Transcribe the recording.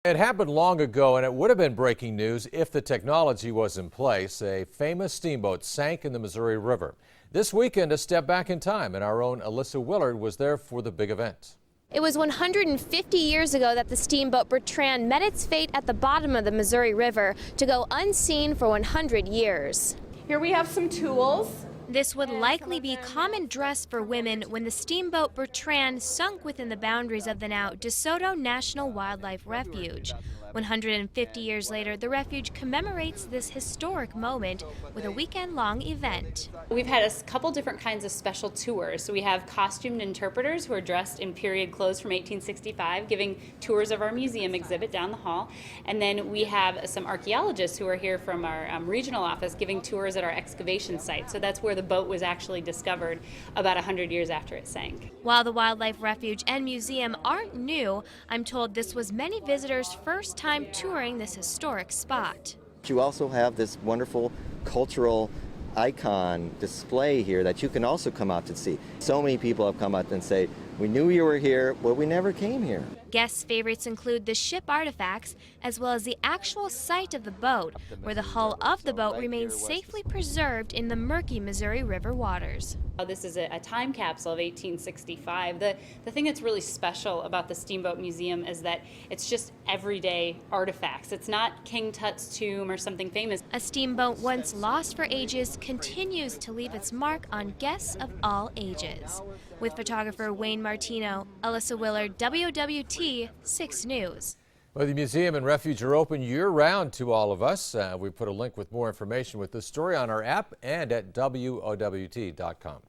It happened long ago, and it would have been breaking news if the technology was in place. A famous steamboat sank in the Missouri River. This weekend, a step back in time, and our own Alyssa Willard was there for the big event. It was 150 years ago that the steamboat Bertrand met its fate at the bottom of the Missouri River to go unseen for 100 years. Here we have some tools. This would likely be common dress for women when the steamboat Bertrand sunk within the boundaries of the now DeSoto National Wildlife Refuge. 150 years later, the refuge commemorates this historic moment with a weekend-long event. We've had a couple different kinds of special tours. So we have costumed interpreters who are dressed in period clothes from 1865, giving tours of our museum exhibit down the hall. And then we have some archaeologists who are here from our regional office giving tours at our excavation site. So that's where the boat was actually discovered about 100 years after it sank. While the Wildlife Refuge and Museum aren't new, I'm told this was many visitors' first time touring this historic spot. You also have this wonderful cultural icon display here that you can also come out to see. So many people have come out and say, we knew you were here, but we never came here. Guests' favorites include the ship artifacts, as well as the actual site of the boat, where the hull of the boat remains safely preserved in the murky Missouri River waters. This is a time capsule of 1865. The thing that's really special about the Steamboat Museum is that it's just everyday artifacts. It's not King Tut's tomb or something famous. A steamboat once lost for ages continues to leave its mark on guests of all ages. With photographer Wayne Martino, Alyssa Willard, WWT 6 News. Well, the museum and refuge are open year-round to all of us. We put a link with more information with this story on our app and at WOWT.com.